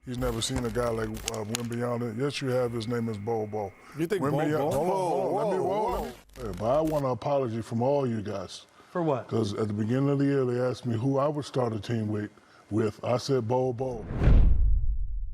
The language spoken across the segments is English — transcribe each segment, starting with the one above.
He's never seen a guy like Wembyama. Yes, you have. His name is Bol Bol. You think Bol Wembyama? Bol? Hold on. Hey, but I want an apology from all you guys. For what? Because at the beginning of the year, they asked me who I would start a team with. I said Bol Bol.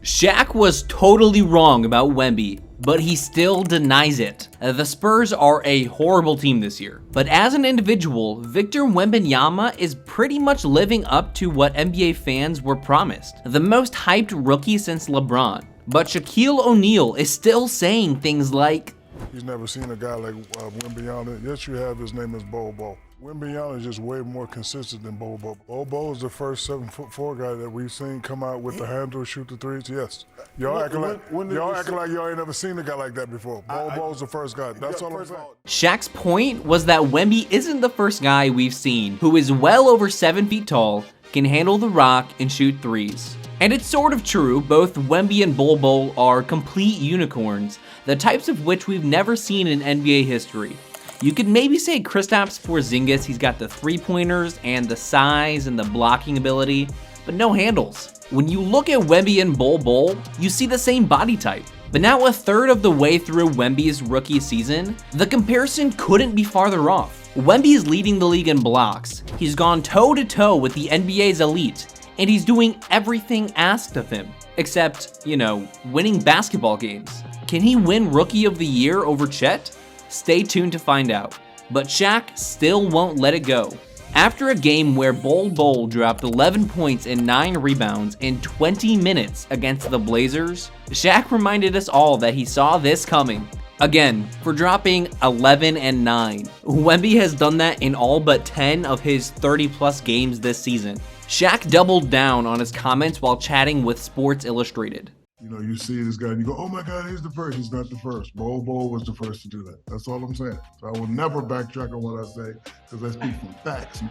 Shaq was totally wrong about Wemby, but he still denies it. The Spurs are a horrible team this year, but as an individual, Victor Wembanyama is pretty much living up to what NBA fans were promised. The most hyped rookie since LeBron. But Shaquille O'Neal is still saying things like, He's never seen a guy like Wembyama. Yes, you have. His name is Bol Bol. Wembyama is just way more consistent than Bol Bol. Bol Bol is the first 7'4" guy that we've seen come out with the handle, shoot the threes. Yes, y'all acting like y'all ain't never seen a guy like that before. Bol Bol's the first guy. That's all I'm saying. Shaq's point was that Wemby isn't the first guy we've seen who is well over 7 feet tall, can handle the rock, and shoot threes. And it's sort of true, both Wemby and Bol Bol are complete unicorns, the types of which we've never seen in NBA history. You could maybe say Kristaps Porzingis, he's got the three-pointers and the size and the blocking ability, but no handles. When you look at Wemby and Bol Bol, you see the same body type. But now a third of the way through Wemby's rookie season, the comparison couldn't be farther off. Wemby is leading the league in blocks, he's gone toe-to-toe with the NBA's elite, and he's doing everything asked of him, except, winning basketball games. Can he win Rookie of the Year over Chet? Stay tuned to find out. But Shaq still won't let it go. After a game where Bol Bol dropped 11 points and 9 rebounds in 20 minutes against the Blazers, Shaq reminded us all that he saw this coming. Again, for dropping 11 and 9. Wemby has done that in all but 10 of his 30-plus games this season. Shaq doubled down on his comments while chatting with Sports Illustrated. You see this guy and you go, oh my God, he's the first. He's not the first. Bol Bol was the first to do that. That's all I'm saying. So I will never backtrack on what I say because I speak from facts.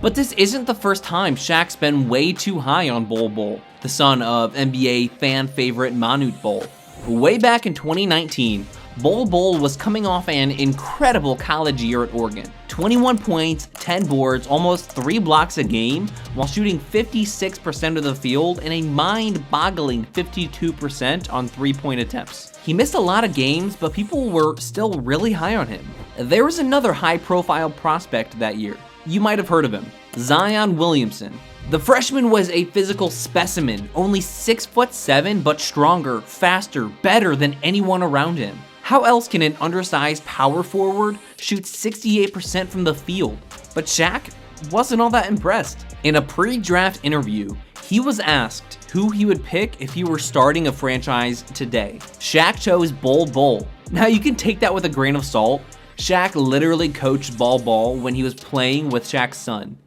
But this isn't the first time Shaq's been way too high on Bol Bol, the son of NBA fan favorite Manute Bol. Way back in 2019, Bol Bol was coming off an incredible college year at Oregon. 21 points, 10 boards, almost 3 blocks a game, while shooting 56% of the field and a mind-boggling 52% on 3-point attempts. He missed a lot of games, but people were still really high on him. There was another high-profile prospect that year. You might have heard of him, Zion Williamson. The freshman was a physical specimen, only 6'7", but stronger, faster, better than anyone around him. How else can an undersized power forward shoot 68% from the field? But Shaq wasn't all that impressed. In a pre-draft interview, he was asked who he would pick if he were starting a franchise today. Shaq chose Bol Bol. Now you can take that with a grain of salt. Shaq literally coached Bol Bol when he was playing with Shaq's son.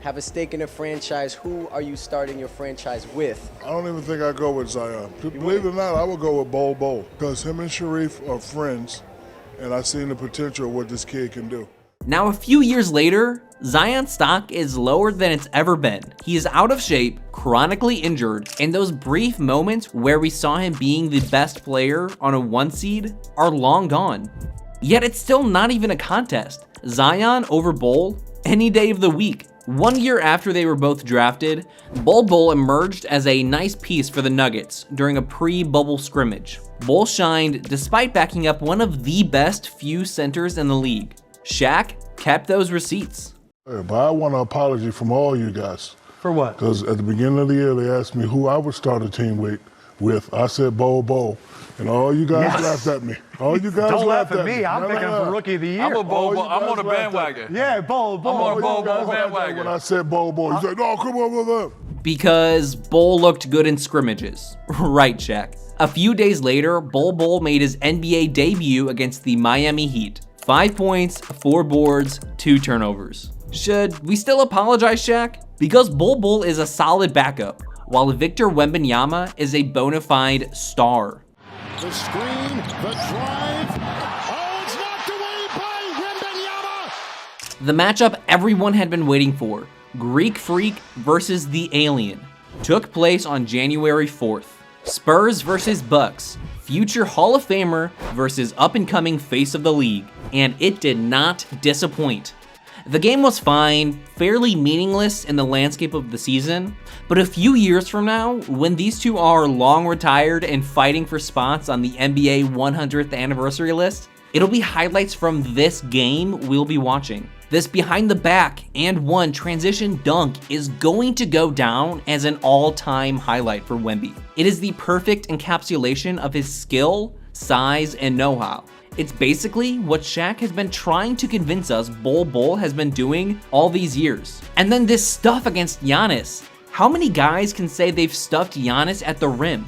Have a stake in a franchise, who are you starting your franchise with? I don't even think I'd go with Zion. Believe it or not, I would go with Bol Bol because him and Sharif are friends, and I've seen the potential of what this kid can do. Now a few years later, Zion's stock is lower than it's ever been. He is out of shape, chronically injured, and those brief moments where we saw him being the best player on a 1 seed are long gone. Yet it's still not even a contest. Zion over Bol any day of the week. 1 year after they were both drafted, Bol Bol emerged as a nice piece for the Nuggets during a pre-bubble scrimmage. Bol shined despite backing up one of the best few centers in the league. Shaq kept those receipts. But I want an apology from all you guys. For what? Because at the beginning of the year, they asked me who I would start a team with. I said Bol Bol. And all you guys laughed at me. All you guys Don't laugh laughed at me. I'm picking him for Rookie of the Year. I'm a Bol Bol. I'm on a bandwagon. Yeah, Bol Bol. I'm on a Bol Bol bandwagon. When I said Bol Bol, you said, no, come on. Because Bol looked good in scrimmages. Right, Shaq. A few days later, Bol Bol made his NBA debut against the Miami Heat. 5 points, 4 boards, 2 turnovers. Should we still apologize, Shaq? Because Bol Bol is a solid backup, while Victor Wembanyama is a bona fide star. The screen, the drive. Oh, it's knocked away by Wembanyama. The matchup everyone had been waiting for, Greek Freak versus the Alien, took place on January 4th. Spurs versus Bucks, future Hall of Famer versus up-and-coming face of the league, and it did not disappoint. The game was fine, fairly meaningless in the landscape of the season, but a few years from now, when these two are long retired and fighting for spots on the NBA 100th anniversary list, it'll be highlights from this game we'll be watching. This behind the back and one transition dunk is going to go down as an all-time highlight for Wemby. It is the perfect encapsulation of his skill, size, and know-how. It's basically what Shaq has been trying to convince us Bol Bol has been doing all these years. And then this stuff against Giannis. How many guys can say they've stuffed Giannis at the rim?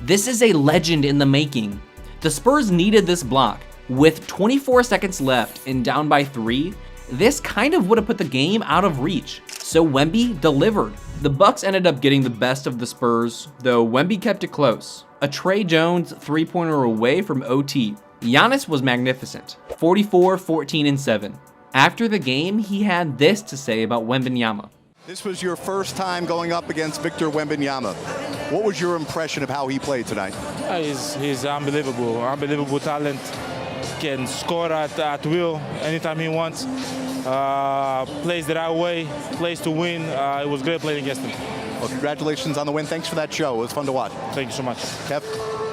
This is a legend in the making. The Spurs needed this block. With 24 seconds left and down by 3, this kind of would have put the game out of reach. So Wemby delivered. The Bucks ended up getting the best of the Spurs, though Wemby kept it close. A Trey Jones three-pointer away from OT. Giannis was magnificent, 44, 14, and 7. After the game, he had this to say about Wembanyama. This was your first time going up against Victor Wembanyama. What was your impression of how he played tonight? He's unbelievable talent. Can score at will anytime he wants. Plays the right way, plays to win. It was great playing against him. Well, congratulations on the win. Thanks for that show. It was fun to watch. Thank you so much. Kev?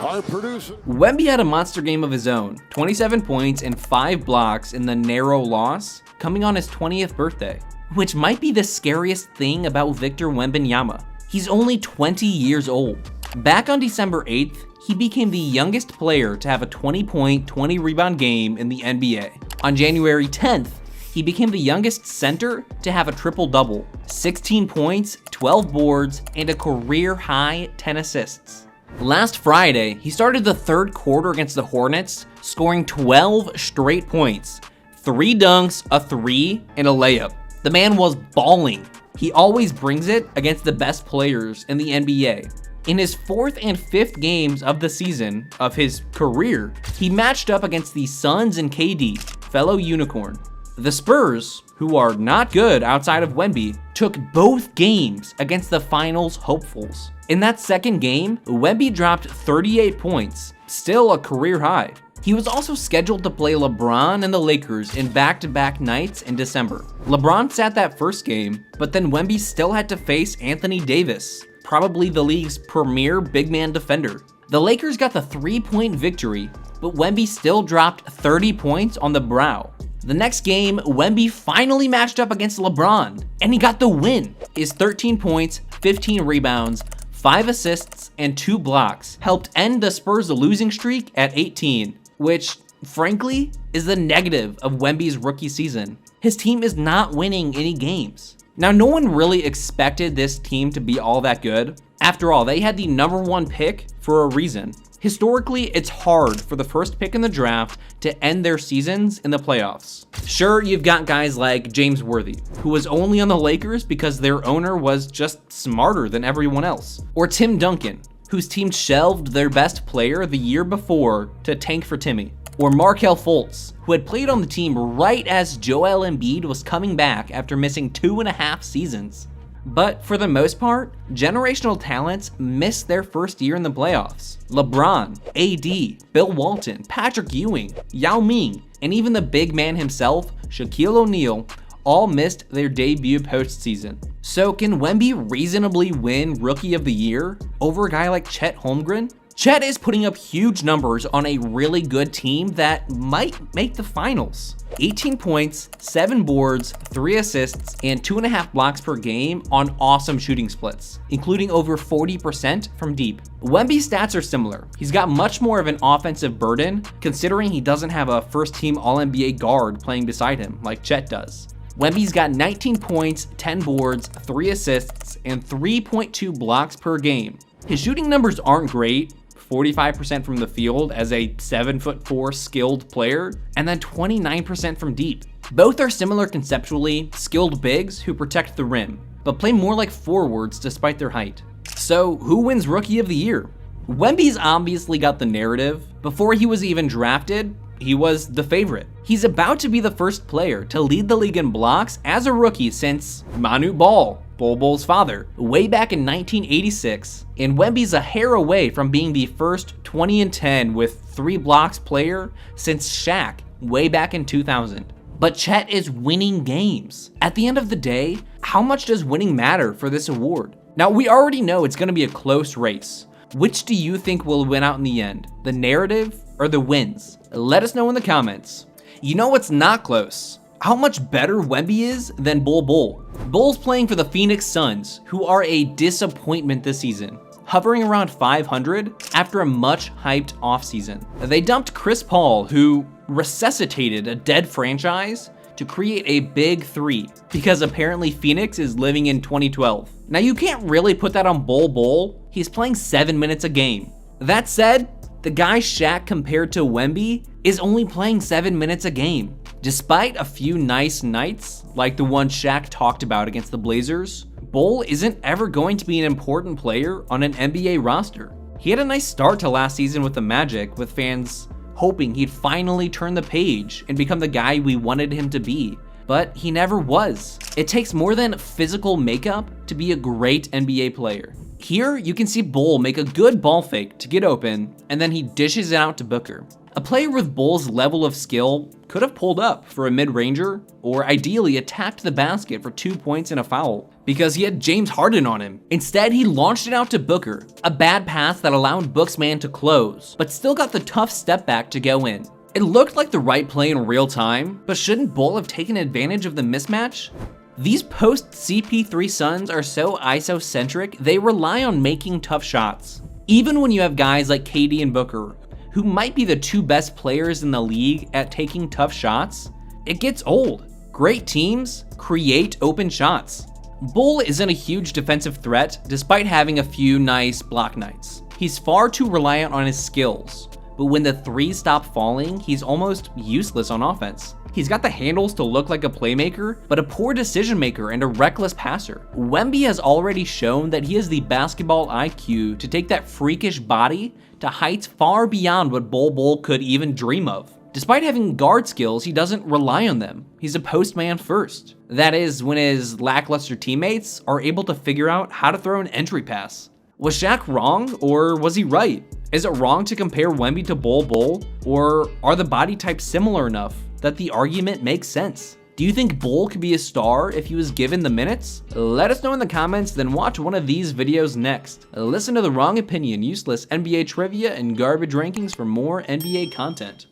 Our producer. Wemby had a monster game of his own, 27 points and 5 blocks in the narrow loss, coming on his 20th birthday, which might be the scariest thing about Victor Wembanyama. He's only 20 years old. Back on December 8th, he became the youngest player to have a 20-point, 20-rebound game in the NBA. On January 10th, he became the youngest center to have a triple-double, 16 points, 12 boards, and a career-high 10 assists. Last Friday, he started the third quarter against the Hornets, scoring 12 straight points, 3 dunks, a 3, and a layup. The man was balling. He always brings it against the best players in the NBA. In his 4th and 5th games of the season of his career, he matched up against the Suns and KD, fellow unicorn. The Spurs, who are not good outside of Wemby, took both games against the finals hopefuls. In that second game, Wemby dropped 38 points, still a career high. He was also scheduled to play LeBron and the Lakers in back-to-back nights in December. LeBron sat that first game, but then Wemby still had to face Anthony Davis, probably the league's premier big man defender. The Lakers got the 3-point victory, but Wemby still dropped 30 points on the brow. The next game, Wemby finally matched up against LeBron, and he got the win. His 13 points, 15 rebounds, 5 assists, and 2 blocks helped end the Spurs' losing streak at 18, which, frankly, is the negative of Wemby's rookie season. His team is not winning any games. Now, no one really expected this team to be all that good. After all, they had the #1 pick for a reason. Historically, it's hard for the first pick in the draft to end their seasons in the playoffs. Sure, you've got guys like James Worthy, who was only on the Lakers because their owner was just smarter than everyone else. Or Tim Duncan, whose team shelved their best player the year before to tank for Timmy. Or Markelle Fultz, who had played on the team right as Joel Embiid was coming back after missing 2.5 seasons. But for the most part, generational talents missed their first year in the playoffs. LeBron, AD, Bill Walton, Patrick Ewing, Yao Ming, and even the big man himself, Shaquille O'Neal, all missed their debut postseason. So can Wemby reasonably win Rookie of the Year over a guy like Chet Holmgren? Chet is putting up huge numbers on a really good team that might make the finals. 18 points, 7 boards, 3 assists, and 2.5 blocks per game on awesome shooting splits, including over 40% from deep. Wemby's stats are similar. He's got much more of an offensive burden, considering he doesn't have a first-team All-NBA guard playing beside him like Chet does. Wemby's got 19 points, 10 boards, 3 assists, and 3.2 blocks per game. His shooting numbers aren't great, 45% from the field as a 7'4" skilled player, and then 29% from deep. Both are similar conceptually, skilled bigs who protect the rim, but play more like forwards despite their height. So who wins Rookie of the Year? Wemby's obviously got the narrative. Before he was even drafted, he was the favorite. He's about to be the first player to lead the league in blocks as a rookie since Manu Bol, Bol Bol's father, way back in 1986, and Wemby's a hair away from being the first 20-10 with 3 blocks player since Shaq, way back in 2000. but Chet is winning games. At the end of the day, how much does winning matter for this award? Now, we already know it's gonna be a close race. Which do you think will win out in the end? The narrative or the wins? Let us know in the comments. You know what's not close? How much better Wemby is than Bol Bol. Bol's playing for the Phoenix Suns, who are a disappointment this season, hovering around 500 after a much hyped offseason. They dumped Chris Paul, who resuscitated a dead franchise, to create a big three, because apparently Phoenix is living in 2012. Now you can't really put that on Bol Bol. He's playing 7 minutes a game. That said, the guy Shaq compared to Wemby is only playing 7 minutes a game. Despite a few nice nights, like the one Shaq talked about against the Blazers, Bol isn't ever going to be an important player on an NBA roster. He had a nice start to last season with the Magic, with fans hoping he'd finally turn the page and become the guy we wanted him to be, but he never was. It takes more than physical makeup to be a great NBA player. Here, you can see Bol make a good ball fake to get open, and then he dishes it out to Booker. A player with Bol's level of skill could have pulled up for a mid-ranger, or ideally attacked the basket for 2 points and a foul, because he had James Harden on him. Instead, he launched it out to Booker, a bad pass that allowed Book's man to close, but still got the tough step back to go in. It looked like the right play in real time, but shouldn't Bol have taken advantage of the mismatch? These post-CP3 Suns are so ISO-centric, they rely on making tough shots. Even when you have guys like KD and Booker, who might be the two best players in the league at taking tough shots, it gets old. Great teams create open shots. Bol isn't a huge defensive threat despite having a few nice block nights. He's far too reliant on his skills, but when the threes stop falling, he's almost useless on offense. He's got the handles to look like a playmaker, but a poor decision maker and a reckless passer. Wemby has already shown that he has the basketball IQ to take that freakish body to heights far beyond what Bol Bol could even dream of. Despite having guard skills, he doesn't rely on them. He's a post man first. That is, when his lackluster teammates are able to figure out how to throw an entry pass. Was Shaq wrong, or was he right? Is it wrong to compare Wemby to Bol Bol, or are the body types similar enough that the argument makes sense? Do you think Bol could be a star if he was given the minutes? Let us know in the comments, then watch one of these videos next. Listen to The Wrong Opinion, useless NBA trivia, and garbage rankings for more NBA content.